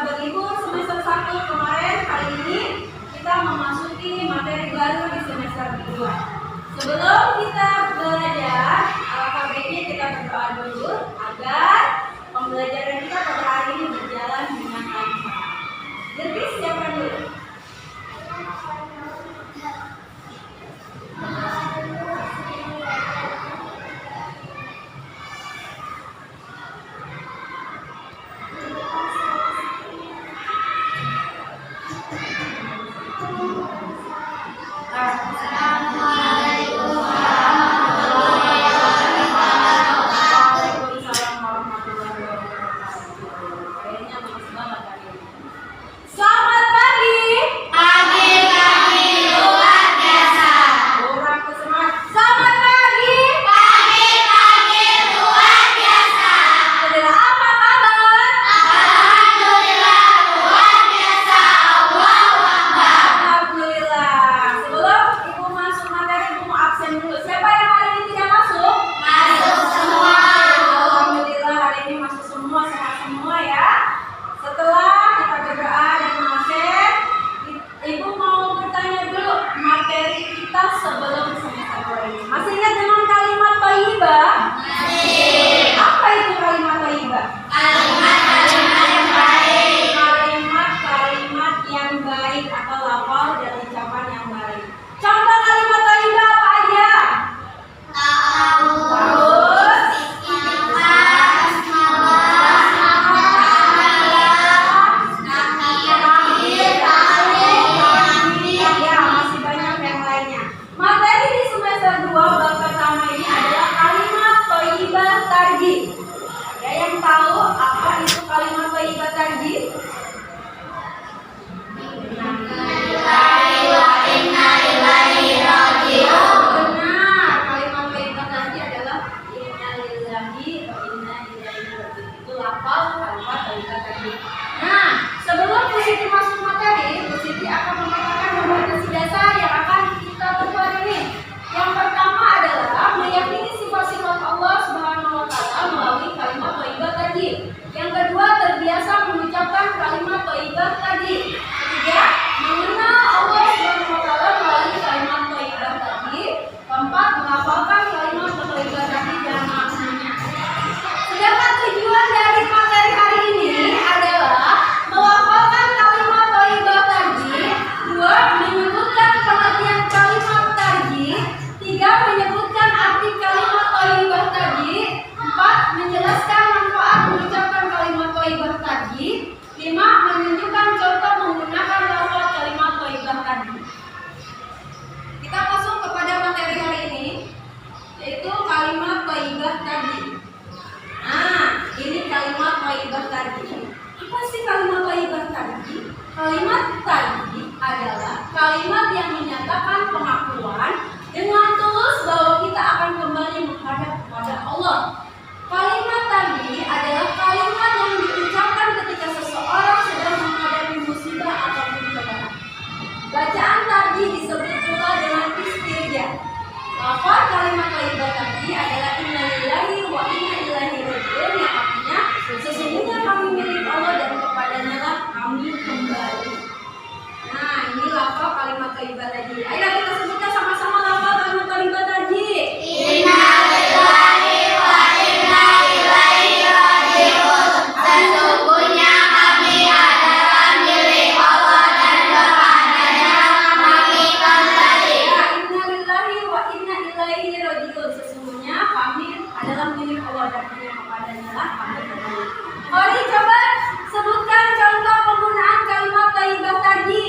berlibur semester 1 kemarin, kali ini kita memasuki materi baru di semester 2. Sebelum kita belajar alfabetnya, kita berdoa dulu agar pembelajaran kita pada hari ini berjalan dengan lancar. Jadi siapa dulu? Kalimat tadi adalah kalimat yang menyatakan pengakuan dengan tulus bahwa kita akan kembali menghadap kepada Allah. Kalimat tadi adalah kalimat yang diucapkan ketika seseorang sedang menghadapi musibah ataupun cobaan. Bacaan tadi disebut pula dengan istirja. Lafaz kalimat thayyibah tadi adalah inna lillahi wa inna ilaihi raji'un, yang artinya sesungguhnya kami milik Allah dan kepadanya lah kami kembali. Nah, ini lafaz kalimat thayyibah tadi. Ayo kita sebutkan sama-sama lafaz kalimat thayyibah tadi. Inna lillahi wa inna ilaihi raji'un. Sesungguhnya kami adalah milik Allah dan kepadanya kami kembali. Inna lillahi wa inna ilaihi raji'un. Sesungguhnya kami adalah milik Allah dan hanya kepadanya lah kami kembali. Mari coba sebutkan contoh penggunaan kalimat thayyibah tadi.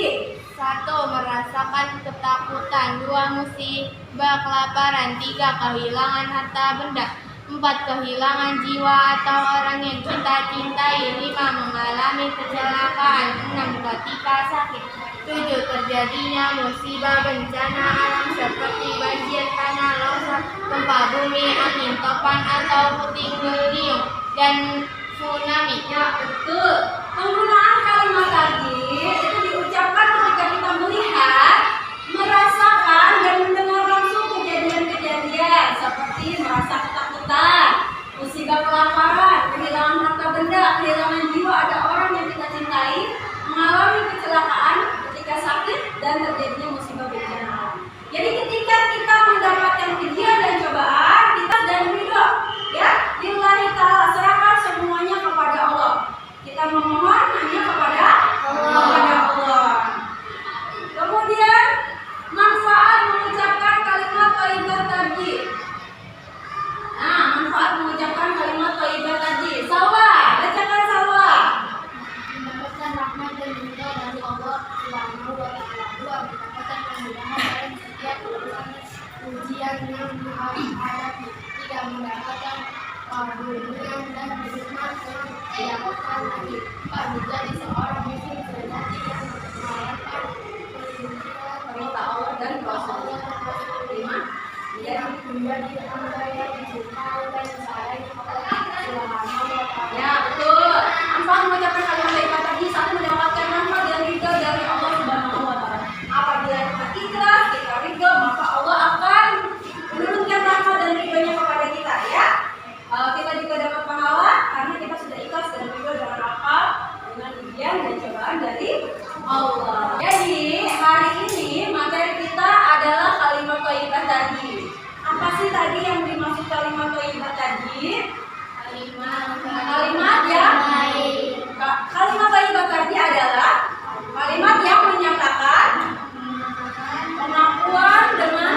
1. Merasakan ketakutan. 2. Musibah kelaparan. 3. Kehilangan harta benda. 4. Kehilangan jiwa atau orang yang kita cintai. 5. Mengalami kecelakaan. 6. Ketika sakit. 7. Terjadinya musibah bencana alam seperti banjir, tanah longsor, gempa bumi, angin topan atau puting beliung dan tsunami. Ya, betul. Penggunaan kalimat tadi itu diucapkan ketika kita melihat, merasakan dan mendengar langsung kejadian-kejadian seperti merasa ketakutan, musibah kelaparan, kehilangan harta benda, kehilangan jiwa ada orang yang kita cintai, menjadi seorang muslim sejati yang mengamalkan perintah Allah dan Rasulnya. Lima, ya. menjadi hamba yang dicintai dan disayangi oleh Subhanahu wa ta'ala. Ya, betul. Manfaat mengucapkan kalimat thayyibah tadi, satu, mendapatkan manfaat dan ridha dari Allah Subhanahu wa ta'ala. Apabila kita ikhlas, kita ridha, maka Allah akan menurunkan rahmat dan ridhonya kepada kita, ya. Kita juga dapat pahala karena kita sudah ikhlas dan ridha dengan apa? Dengan ujian dan cobaan dari Allah. Jadi, hari ini materi kita adalah kalimat thayyibah tadi. Apa sih tadi yang dimaksud kalimat thayyibah tadi? Kalimat yang kalimat thayyibah tadi adalah kalimat yang menyatakan pengakuan dengan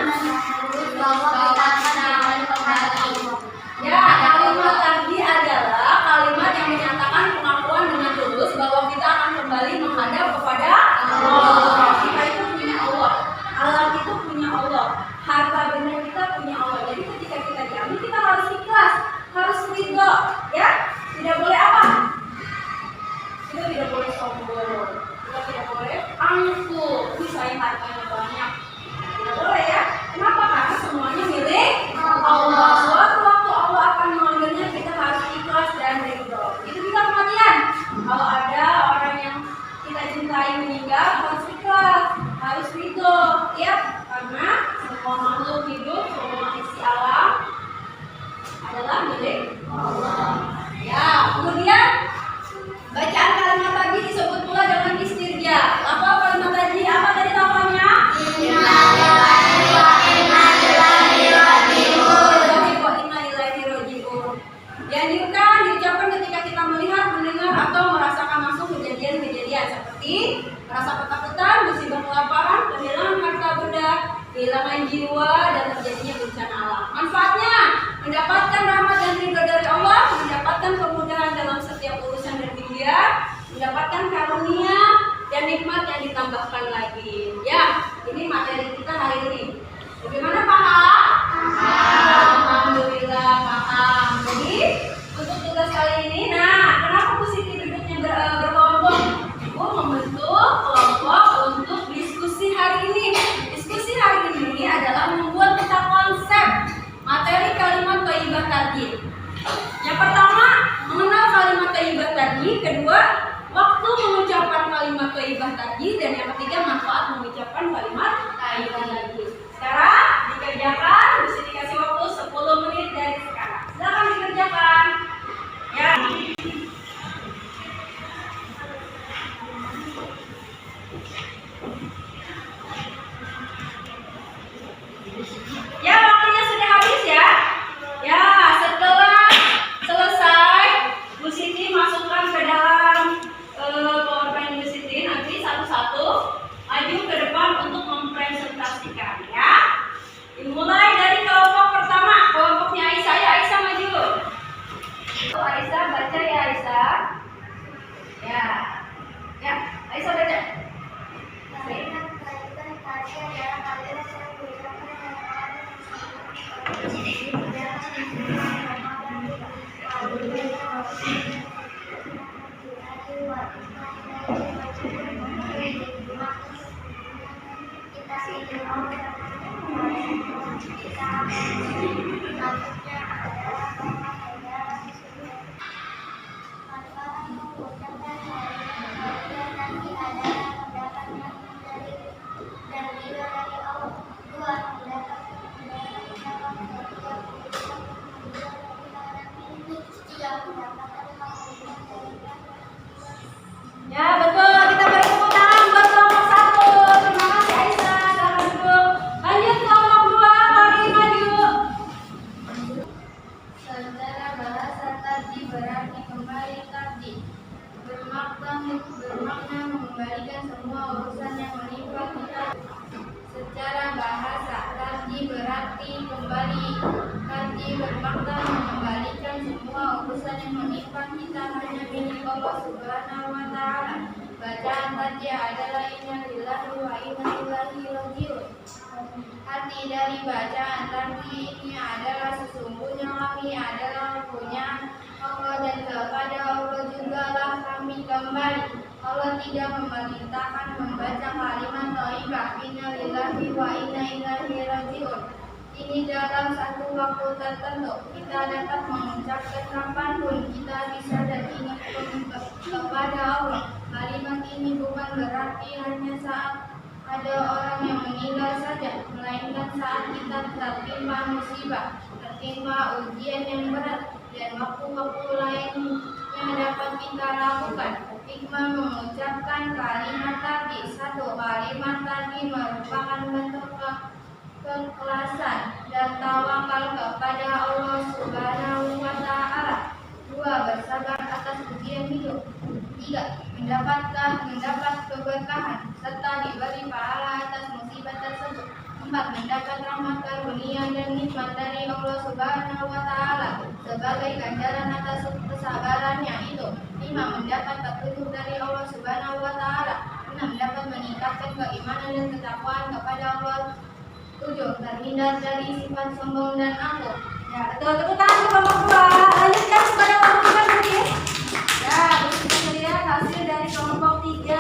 ya, kalimat tadi adalah kalimat yang menyatakan pengakuan dengan tulus bahwa kita akan kembali menghadap kepada Allah. Kita itu punya Allah, alam itu punya Allah, harta benda kita punya Allah. Jadi ketika kita diambil, kita harus ikhlas, harus ridho, ya. Tidak boleh apa? Kita tidak boleh sombong, kita tidak boleh angkuh. Ini saya hartanya banyak, tidak boleh, ya. Kenapa? Karena semuanya milik Allah. Suatu waktu Allah akan mengambilnya, kita harus ikhlas dan ridho. Itu juga kematian. Kalau ada orang yang kita cintai meninggal, harus ikhlas, harus ridho, ya. Karena semua makhluk hidup, semua isi alam adalah milik Allah. Ya, kemudian bacaan kalimat tadi disebut pula dengan istirja. Apa kalimat tadi? Apa tadi lafaznya? Dianjurkan diucapkan ketika kita melihat, mendengar, atau merasakan langsung kejadian-kejadian seperti merasa ketakutan, musibah kelaparan, kehilangan harta benda, kehilangan jiwa, dan terjadinya bencana alam. Manfaatnya mendapatkan rahmat dan ridho dari Allah, mendapatkan kemudahan dalam setiap urusan dan pilihan, mendapatkan karunia dan nikmat yang ditambahkan lagi. Ya, ini materi kita hari ini. Bagaimana paham? Alhamdulillah paham. Jadi untuk tugas kali ini, nah, kenapa Pusiti duduknya berkelompok? Ibu membentuk kelompok untuk diskusi hari ini. Diskusi hari ini adalah membuat kita konsep materi kalimat thayyibah tadi. Yang pertama, mengenal kalimat thayyibah tadi. Kedua, waktu mengucapkan kalimat thayyibah tadi. Dan yang ketiga, manfaat mengucapkan kalimat thayyibah tadi. Sekarang dikerjakan, bisa dikasih waktu 10 menit dari sekarang. Silakan dikerjakan. Ya. Ya, waktunya sudah habis, ya. Ya, setelah selesai, Bu Siti masukkan ke dalam PowerPoint Bu Siti. Nanti satu-satu maju ke depan untuk mempresentasikan, ya. Dimulai dari kelompok pertama, kelompoknya Aisyah. Ya, Aisyah maju. Aisyah baca, ya Aisyah. Ya, ya Aisyah baca. Ya, betul. Kita beri tepuk tangan buat kelompok 1. Terima kasih Aisyah. Selamat duduk. Lanjut kelompok 2. Mari maju. Secara bahasa tadi berarti kembali tadi. Bermakna mengembalikan semua urusan yang menimpa kita. Secara bahasa tadi berarti kembali. Tadi bermakna mengembalikan semua urusan yang menimpa kita hanya milik Allah Subhanahu wa ta'ala. Bacaan tadi adalah inna lillahi wa inna ilaihi raji'un. Arti dari bacaan tadi ini adalah sesungguhnya kami adalah punya Allah dan kepada Allah juga lah kami kembali. Allah tidak memerintahkan membaca kalimat thayyibah inna lillahi wa inna ilaihi raji'un. Ini dalam satu waktu tertentu kita dapat mengucapkan kapanpun kita bisa dan ingat kepada Allah. Kalimat ini bukan berarti hanya saat ada orang yang meninggal saja, melainkan saat kita tertimpa musibah, tertimpa ujian yang berat, dan waktu-waktu lain yang dapat kita lakukan. Hikmah mengucapkan kalimat tadi. Satu, kalimat tadi merupakan bentuk keikhlasan dan tawakal kepada Allah Subhanahu wa Ta'ala. Dua, bersabar atas ujian hidup. Tiga, mendapat keberkahan serta diberi pahala atas musibah tersebut. Empat, mendapat rahmat karunia dan nikmat dari Allah Subhanahu wa Ta'ala sebagai ganjaran atas kesabarannya itu. Lima, mendapat petunjuk dari Allah Subhanahu wa Ta'ala. Enam, dapat meningkatkan keimanan dan ketakwaan kepada Allah. Tujuh, terhindar dari sifat sombong dan angkuh. Ya, betul. Tepuk tangan untuk kelompok 2. Lanjutkan kepada kelompok 3 mungkin. Ya, terus kita lihat hasil dari kelompok 3.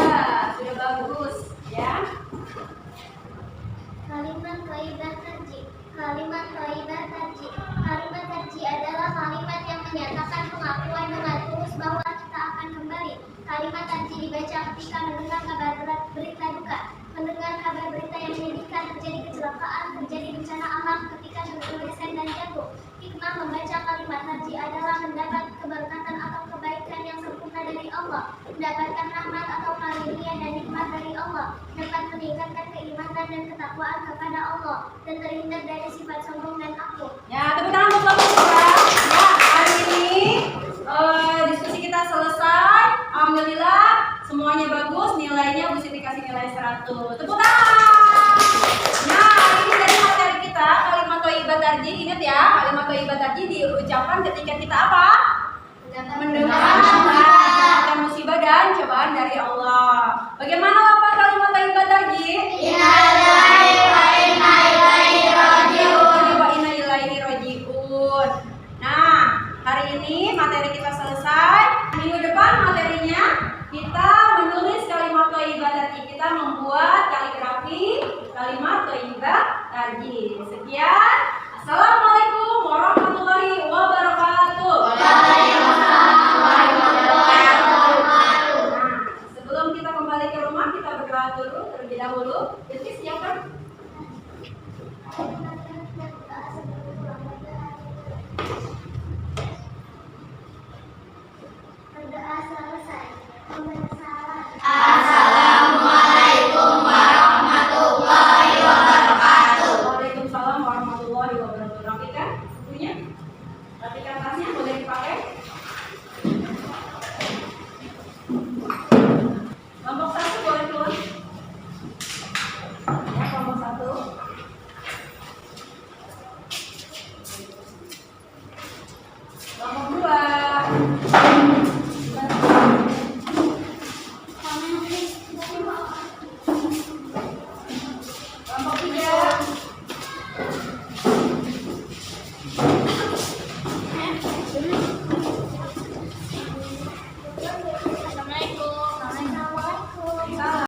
Sudah bagus, ya. Kalimat thayyibah tarji. Kalimat thayyibah tarji. Kalimat tarji adalah kalimat yang menyatakan pengakuan dengan tulus bahwa kita akan kembali. Kalimat tarji dibaca ketika mendengar kabar berita duka, mendengar kabar berita yang menyedihkan, terjadi kecelakaan, terjadi bencana alam, ketika berdesain dan jatuh. Hikmah membaca kalimat tarji adalah mendapat keberkatan atau kebaikan yang sempurna dari Allah, mendapatkan rahmat atau karunia dan nikmat dari Allah, dapat meningkatkan keimanan dan ketakwaan kepada Allah, dan terhindar dari sifat sombong dan angkuh. Ya, tepuk tangan untuk kelompok 3. Ya, hari ini diskusi kita selesai. Alhamdulillah, semuanya bagus. Nilainya Bu Siti kasih nilai 100. Tepuk tangan. Nah, ini dari materi kita kalimat thayyibah tarji. Ingat ya, kalimat thayyibah tarji diucapkan ketika kita apa? Mendengar musibah dan cobaan dari Allah. Bagaimana lafaz kalimat thayyibah tarji? Wa inna ilaihi raji'un. Nah, hari ini materi kita selesai. Minggu depan materinya kita menulis kalimat thayyibah tarji. Kita membuat kaligrafi kalimat thayyibah tarji. Sekian. Assalamualaikum warahmatullahi wabarakatuh. Nah, sebelum kita kembali ke rumah, kita berdoa dulu terlebih dahulu. Jadi siapkan.